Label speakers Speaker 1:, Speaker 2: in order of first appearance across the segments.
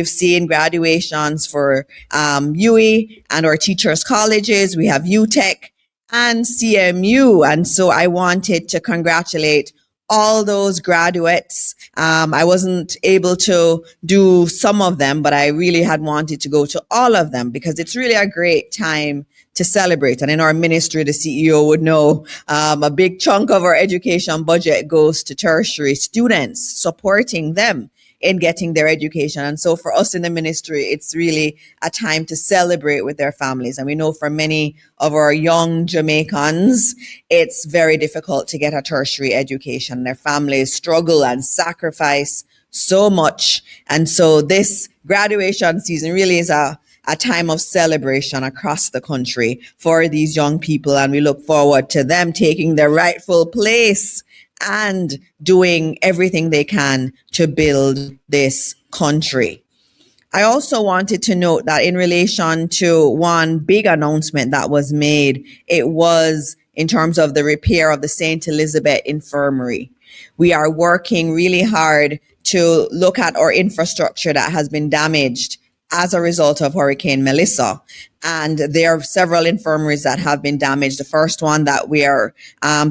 Speaker 1: We've seen graduations for UE and our teachers' colleges. We have UTech and CMU. And so I wanted to congratulate all those graduates. I wasn't able to do some of them, but I really had wanted to go to all of them because it's really a great time to celebrate. And in our ministry, the CEO would know a big chunk of our education budget goes to tertiary students, supporting them in getting their education. And so for us in the ministry, it's really a time to celebrate with their families. And we know for many of our young Jamaicans, it's very difficult to get a tertiary education. Their families struggle and sacrifice so much. And so this graduation season really is a time of celebration across the country for these young people. And we look forward to them taking their rightful place and doing everything they can to build this country. I also wanted to note that in relation to one big announcement that was made, it was in terms of the repair of the St. Elizabeth Infirmary. We are working really hard to look at our infrastructure that has been damaged as a result of Hurricane Melissa. And there are several infirmaries that have been damaged. The first one that we are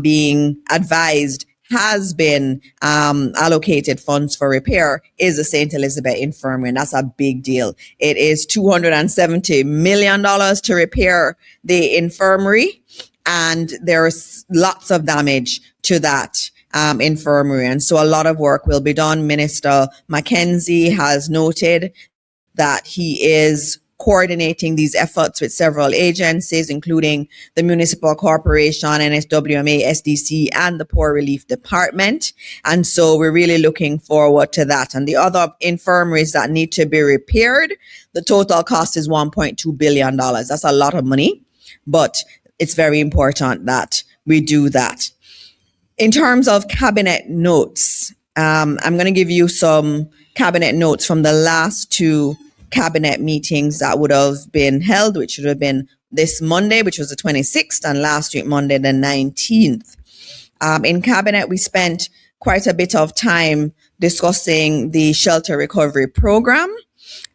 Speaker 1: being advised has been allocated funds for repair is the St. Elizabeth Infirmary, and that's a big deal. It is $270 million to repair the infirmary, and there's lots of damage to that infirmary. And so a lot of work will be done. Minister Mackenzie has noted that he is coordinating these efforts with several agencies, including the Municipal Corporation, NSWMA, SDC, and the Poor Relief Department. And so we're really looking forward to that. And the other infirmaries that need to be repaired, the total cost is $1.2 billion. That's a lot of money, but it's very important that we do that. In terms of cabinet notes, I'm going to give you some cabinet notes from the last two cabinet meetings that would have been held, which should have been this Monday, which was the 26th, and last week, Monday, the 19th. In cabinet, we spent quite a bit of time discussing the shelter recovery program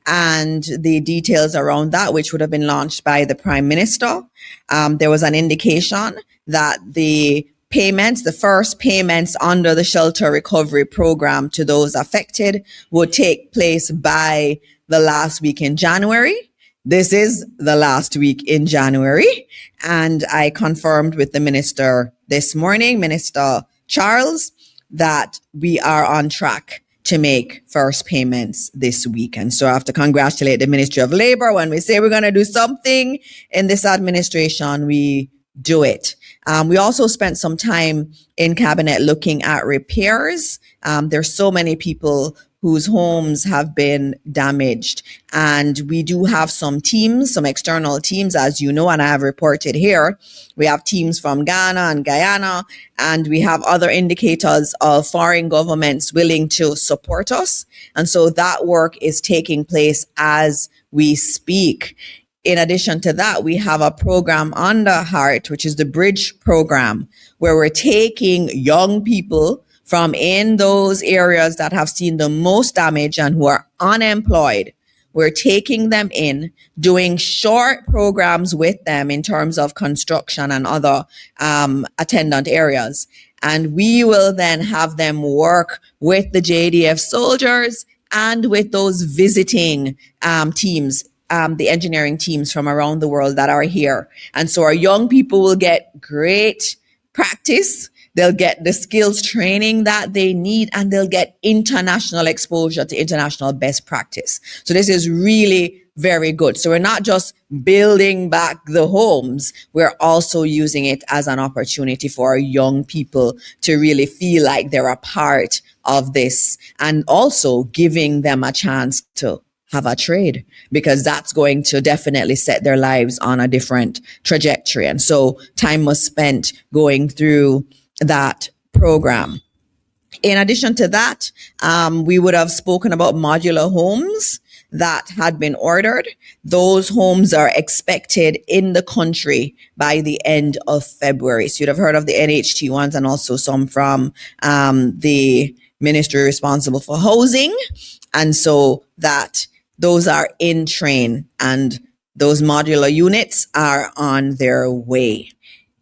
Speaker 1: and the details around that, which would have been launched by the Prime Minister. There was an indication that the first payments under the shelter recovery program to those affected would take place by the last week in January. This is the last week in January. And I confirmed with the minister this morning, Minister Charles, that we are on track to make first payments this week. And so I have to congratulate the Ministry of Labor. When we say we're going to do something in this administration, we do it. We also spent some time in cabinet looking at repairs. There's so many people whose homes have been damaged. And we do have some teams, some external teams, as you know, and I have reported here. We have teams from Ghana and Guyana, and we have other indicators of foreign governments willing to support us. And so that work is taking place as we speak. In addition to that, we have a program under HEART, which is the Bridge program, where we're taking young people from in those areas that have seen the most damage and who are unemployed. We're taking them in, doing short programs with them in terms of construction and other attendant areas. And we will then have them work with the JDF soldiers and with those visiting teams, the engineering teams from around the world that are here. And so our young people will get great practice. They'll get the skills training that they need, and they'll get international exposure to international best practice. So this is really very good. So we're not just building back the homes, we're also using it as an opportunity for our young people to really feel like they're a part of this, and also giving them a chance to have a trade, because that's going to definitely set their lives on a different trajectory. And so time was spent going through that program. In addition to that, we would have spoken about modular homes that had been ordered. Those homes are expected in the country by the end of February. So you'd have heard of the NHT ones, and also some from the ministry responsible for housing. And so that those are in train, and those modular units are on their way.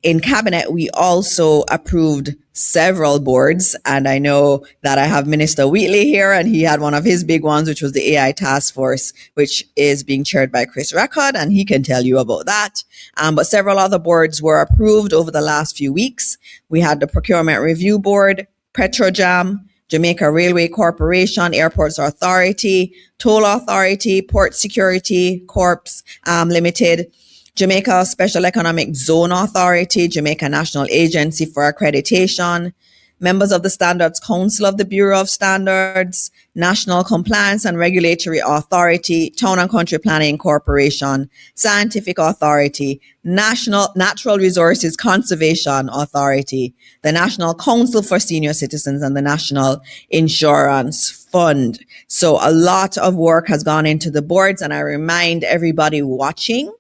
Speaker 1: In cabinet, we also approved several boards, and I know that I have Minister Wheatley here, and he had one of his big ones, which was the AI task force, which is being chaired by Chris Record, and he can tell you about that. But several other boards were approved over the last few weeks. We had the Procurement Review Board, Petrojam, Jamaica Railway Corporation, Airports Authority, Toll Authority, Port Security Corps Limited, Jamaica Special Economic Zone Authority, Jamaica National Agency for Accreditation, members of the Standards Council of the Bureau of Standards, National Compliance and Regulatory Authority, Town and Country Planning Corporation, Scientific Authority, National Natural Resources Conservation Authority, the National Council for Senior Citizens, and the National Insurance Fund. So a lot of work has gone into the boards, and I remind everybody watching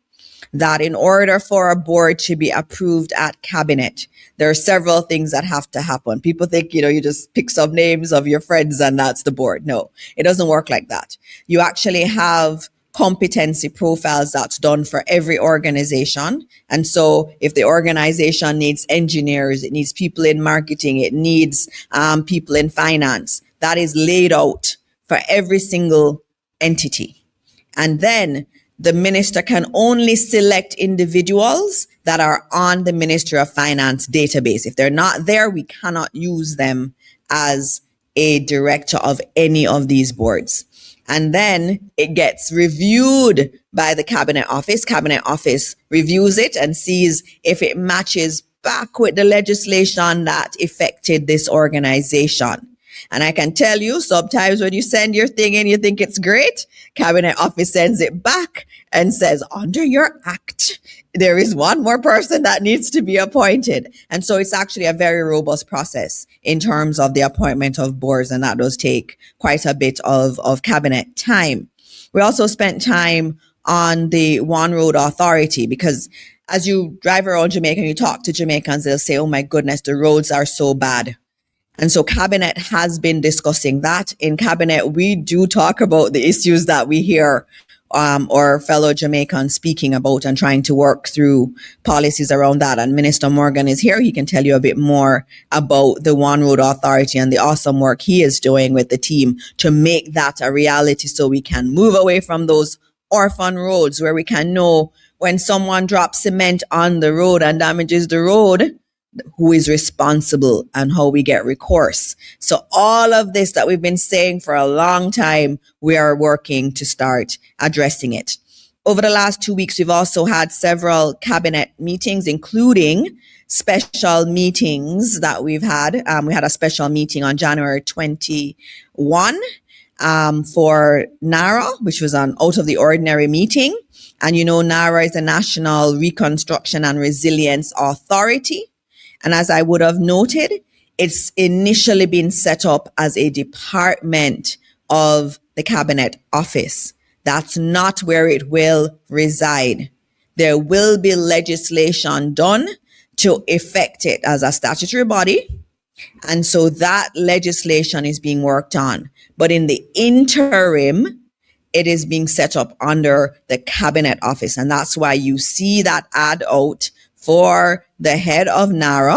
Speaker 1: that in order for a board to be approved at cabinet, there are several things that have to happen. People think, you just pick some names of your friends and that's the board. No, it doesn't work like that. You actually have competency profiles that's done for every organization. And so if the organization needs engineers, it needs people in marketing, it needs people in finance, that is laid out for every single entity. And then the minister can only select individuals that are on the Ministry of Finance database. If they're not there, we cannot use them as a director of any of these boards. And then it gets reviewed by the Cabinet Office. Cabinet Office reviews it and sees if it matches back with the legislation that affected this organization. And I can tell you, sometimes when you send your thing in, you think it's great. Cabinet Office sends it back and says, under your act, there is one more person that needs to be appointed. And so it's actually a very robust process in terms of the appointment of boards, and that does take quite a bit of cabinet time. We also spent time on the One Road Authority, because as you drive around Jamaica and you talk to Jamaicans, they'll say, oh my goodness, the roads are so bad. And so cabinet has been discussing that. In cabinet, we do talk about the issues that we hear or fellow Jamaicans speaking about and trying to work through policies around that. And Minister Morgan is here. He can tell you a bit more about the One Road Authority and the awesome work he is doing with the team to make that a reality, so we can move away from those orphan roads where we can know when someone drops cement on the road and damages the road, who is responsible and how we get recourse. So all of this that we've been saying for a long time, we are working to start addressing it. Over the last 2 weeks, we've also had several cabinet meetings, including special meetings that we've had. We had a special meeting on January 21 for NARA, which was an out of the ordinary meeting. And NARA is the National Reconstruction and Resilience Authority. And as I would have noted, it's initially been set up as a department of the Cabinet Office. That's not where it will reside. There will be legislation done to effect it as a statutory body. And so that legislation is being worked on. But in the interim, it is being set up under the Cabinet Office. And that's why you see that ad out for the head of NARA,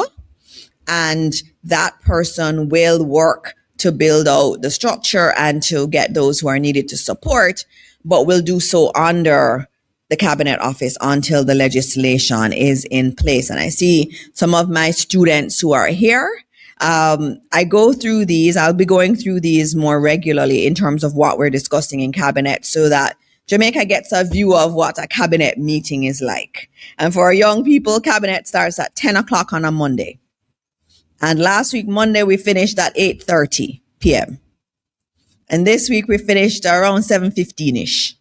Speaker 1: and that person will work to build out the structure and to get those who are needed to support, but will do so under the Cabinet Office until the legislation is in place. And I see some of my students who are here. I go through these. I'll be going through these more regularly in terms of what we're discussing in Cabinet, so that Jamaica gets a view of what a cabinet meeting is like. And for our young people, cabinet starts at 10 o'clock on a Monday. And last week, Monday, we finished at 8:30 p.m. And this week, we finished around 7:15-ish.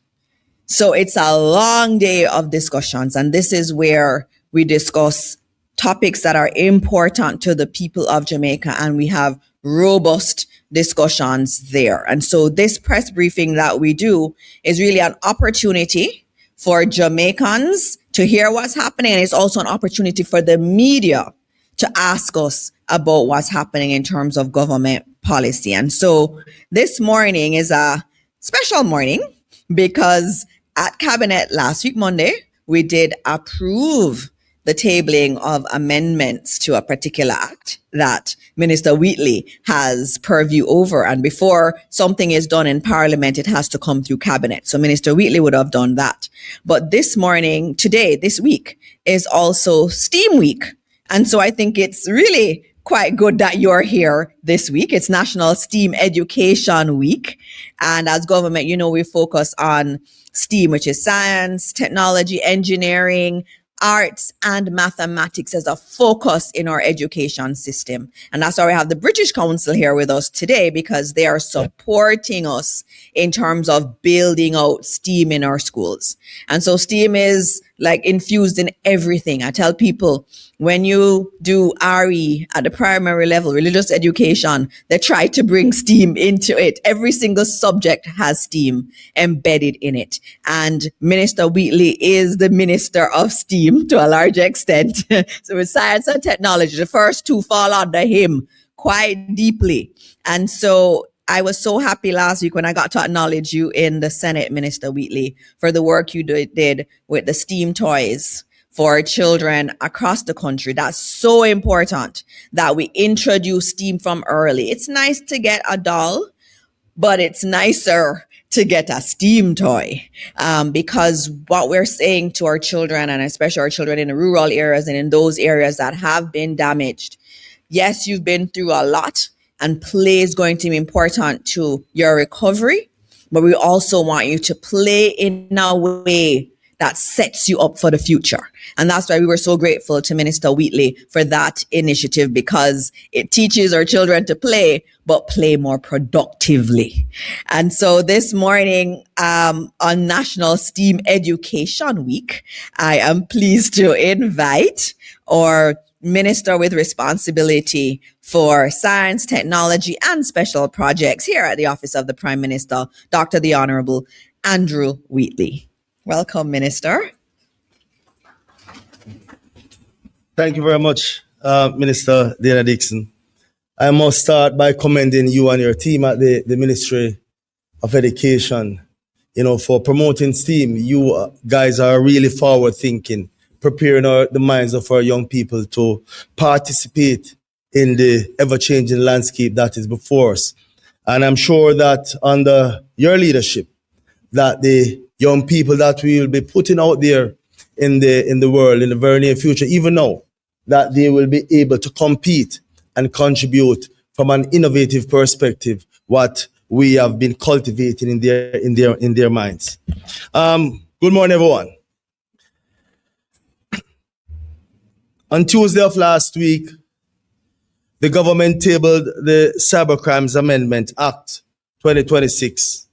Speaker 1: So it's a long day of discussions. And this is where we discuss topics that are important to the people of Jamaica. And we have robust discussions there. And so this press briefing that we do is really an opportunity for Jamaicans to hear what's happening. And it's also an opportunity for the media to ask us about what's happening in terms of government policy. And so this morning is a special morning because at Cabinet last week, Monday, we did approve the tabling of amendments to a particular act that Minister Wheatley has purview over. And before something is done in Parliament, it has to come through Cabinet. So Minister Wheatley would have done that. But this morning, today, this week, is also STEAM Week. And so I think it's really quite good that you're here this week. It's National STEAM Education Week. And as government, you know, we focus on STEAM, which is science, technology, engineering, arts, and mathematics as a focus in our education system. And that's why we have the British Council here with us today, because they are supporting us in terms of building out STEAM in our schools. And so STEAM is like infused in everything. I tell people, when you do RE at the primary level, religious education, they try to bring STEAM into it. Every single subject has STEAM embedded in it. And Minister Wheatley is the minister of STEAM to a large extent. So with science and technology, the first two fall under him quite deeply. And so I was so happy last week when I got to acknowledge you in the Senate, Minister Wheatley, for the work you did with the STEAM toys for children across the country. That's so important that we introduce STEAM from early. It's nice to get a doll, but it's nicer to get a STEAM toy, because what we're saying to our children, and especially our children in the rural areas and in those areas that have been damaged, yes, you've been through a lot, and play is going to be important to your recovery, but we also want you to play in a way that sets you up for the future. And that's why we were so grateful to Minister Wheatley for that initiative, because it teaches our children to play, but play more productively. And so this morning, on National STEAM Education Week, I am pleased to invite our Minister with responsibility for science, technology, and special projects here at the Office of the Prime Minister, Dr. the Honorable Andrew Wheatley. Welcome, Minister.
Speaker 2: Thank you very much, Minister Dana Dixon. I must start by commending you and your team at the Ministry of Education, for promoting STEAM. You guys are really forward thinking, preparing the minds of our young people to participate in the ever-changing landscape that is before us. And I'm sure that under your leadership, that the young people that we will be putting out there in the world in the very near future, even now, that they will be able to compete and contribute from an innovative perspective what we have been cultivating in their minds. Good morning, everyone. On Tuesday of last week, the government tabled the Cybercrimes Amendment Act 2026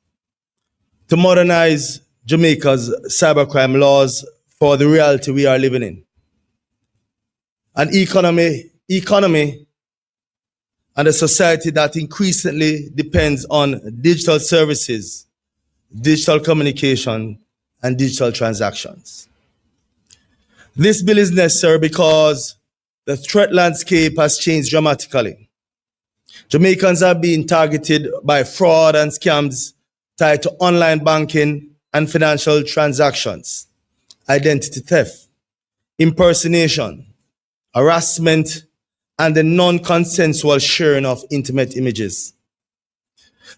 Speaker 2: to modernize Jamaica's cybercrime laws for the reality we are living in. An economy and a society that increasingly depends on digital services, digital communication, and digital transactions. This bill is necessary because the threat landscape has changed dramatically. Jamaicans are being targeted by fraud and scams tied to online banking and financial transactions, identity theft, impersonation, harassment, and the non-consensual sharing of intimate images.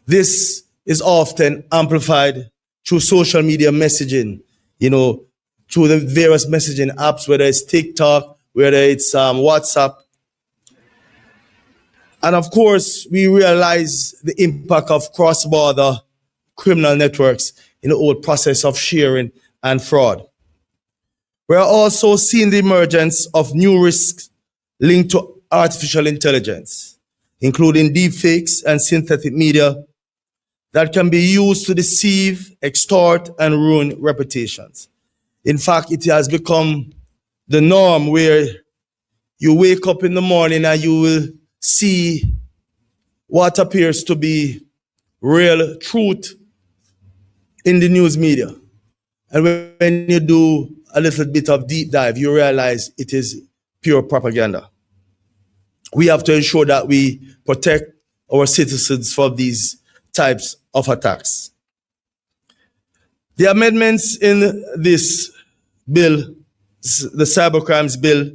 Speaker 2: This is often amplified through social media messaging, through the various messaging apps, whether it's TikTok, whether it's WhatsApp. And of course, we realize the impact of cross-border criminal networks in the whole process of sharing and fraud. We are also seeing the emergence of new risks linked to artificial intelligence, including deepfakes and synthetic media that can be used to deceive, extort, and ruin reputations. In fact, it has become the norm where you wake up in the morning and you will see what appears to be real truth in the news media. And when you do a little bit of deep dive, you realize it is pure propaganda. We have to ensure that we protect our citizens from these types of attacks. The amendments in this bill, the Cybercrimes Bill,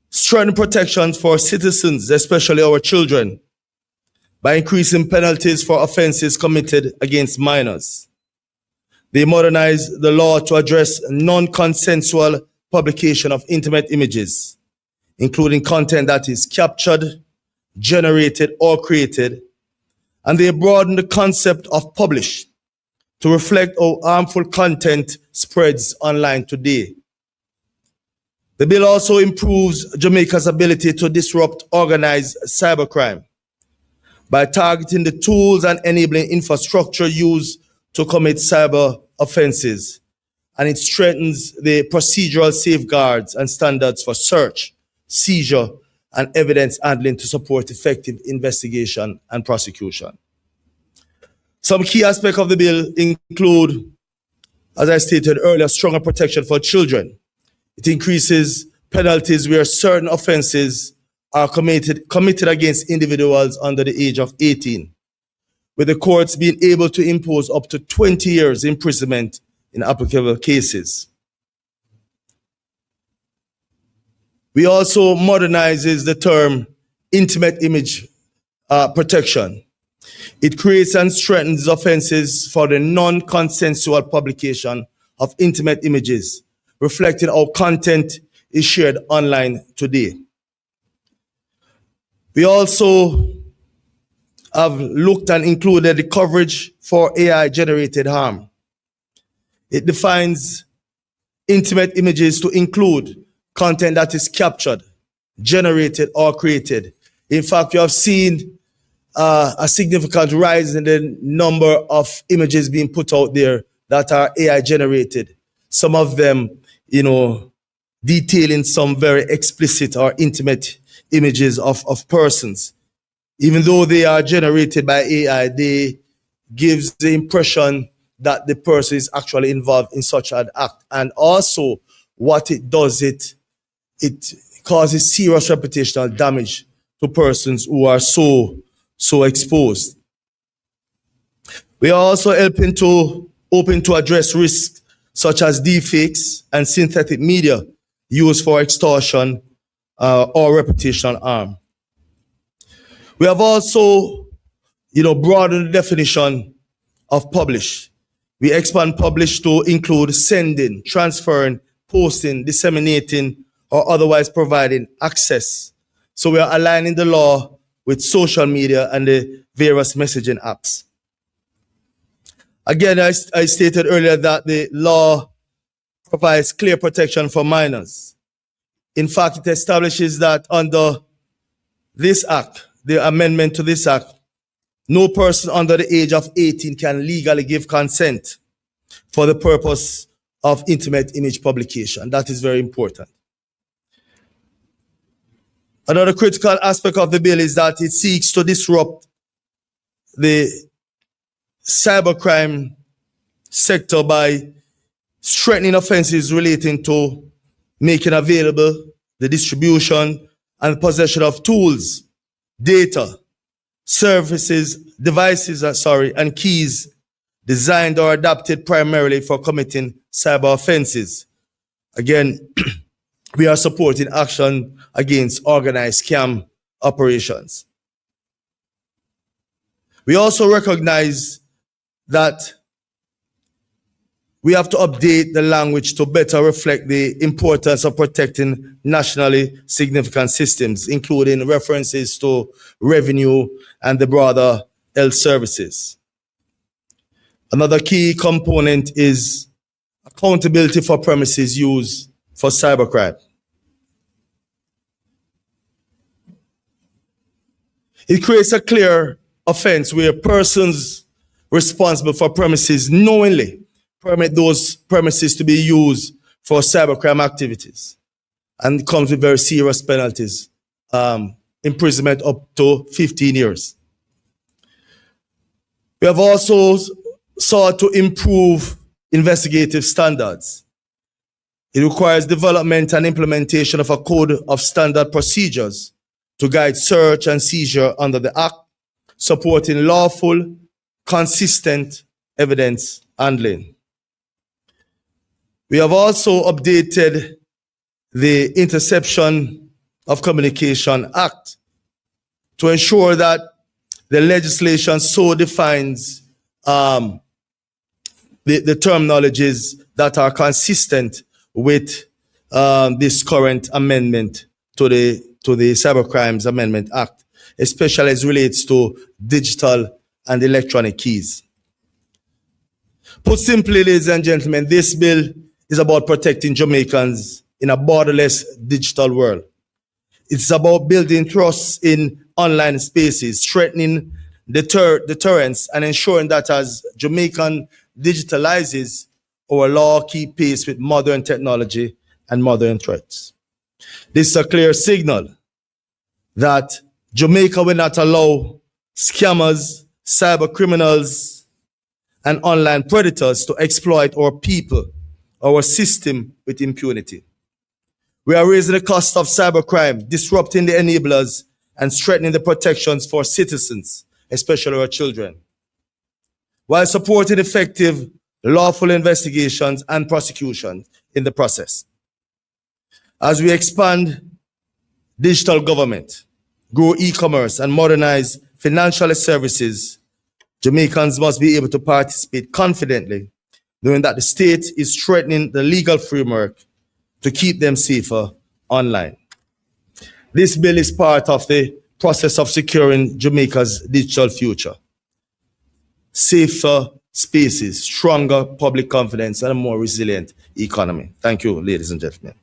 Speaker 2: strengthen protections for citizens, especially our children, by increasing penalties for offenses committed against minors. They modernize the law to address non-consensual publication of intimate images, including content that is captured, generated, or created, and they broaden the concept of publish to reflect how harmful content spreads online today. The bill also improves Jamaica's ability to disrupt organized cybercrime by targeting the tools and enabling infrastructure used to commit cyber offenses. And it strengthens the procedural safeguards and standards for search, seizure, and evidence handling to support effective investigation and prosecution. Some key aspects of the bill include, as I stated earlier, stronger protection for children. It increases penalties where certain offenses are committed against individuals under the age of 18, with the courts being able to impose up to 20 years imprisonment in applicable cases. We also modernizes the term intimate image protection. It creates and strengthens offenses for the non-consensual publication of intimate images, reflecting how content is shared online today. We also have looked and included the coverage for AI-generated harm. It defines intimate images to include content that is captured, generated, or created. In fact, we have seen a significant rise in the number of images being put out there that are AI generated. Some of them, detailing some very explicit or intimate images of persons. Even though they are generated by AI, they gives the impression that the person is actually involved in such an act. And also what it does, it causes serious reputational damage to persons who are so exposed. We are also open to address risks such as deepfakes and synthetic media used for extortion or reputational harm. We have also, broadened the definition of publish. We expand publish to include sending, transferring, posting, disseminating, or otherwise providing access. So we are aligning the law with social media and the various messaging apps. Again, I stated earlier that the law provides clear protection for minors. In fact, it establishes that under this act, the amendment to this act, no person under the age of 18 can legally give consent for the purpose of intimate image publication. That is very important. Another critical aspect of the bill is that it seeks to disrupt the cybercrime sector by strengthening offenses relating to making available the distribution and possession of tools, data, services, devices, and keys designed or adapted primarily for committing cyber offenses. Again, we are supporting action against organized scam operations. We also recognize that we have to update the language to better reflect the importance of protecting nationally significant systems, including references to revenue and the broader health services. Another key component is accountability for premises used for cybercrime. It creates a clear offense where persons responsible for premises knowingly permit those premises to be used for cybercrime activities, and comes with very serious penalties, imprisonment up to 15 years. We have also sought to improve investigative standards. It requires development and implementation of a code of standard procedures to guide search and seizure under the Act, supporting lawful, consistent evidence handling. We have also updated the Interception of Communication Act to ensure that the legislation so defines the terminologies that are consistent with this current amendment to the Cybercrimes Amendment Act, especially as relates to digital and electronic keys. Put simply, ladies and gentlemen, this bill is about protecting Jamaicans in a borderless digital world. It's about building trust in online spaces, strengthening deterrence, and ensuring that as Jamaican digitalizes, our law keep pace with modern technology and modern threats. This is a clear signal that Jamaica will not allow scammers, cyber criminals, and online predators to exploit our people, our system with impunity. We are raising the cost of cybercrime, disrupting the enablers, and strengthening the protections for citizens, especially our children, while supporting effective, lawful investigations and prosecutions in the process. As we expand digital government, grow e-commerce, and modernize financial services, Jamaicans must be able to participate confidently, knowing that the state is strengthening the legal framework to keep them safer online. This bill is part of the process of securing Jamaica's digital future. Safer spaces, stronger public confidence, and a more resilient economy. Thank you, ladies and gentlemen.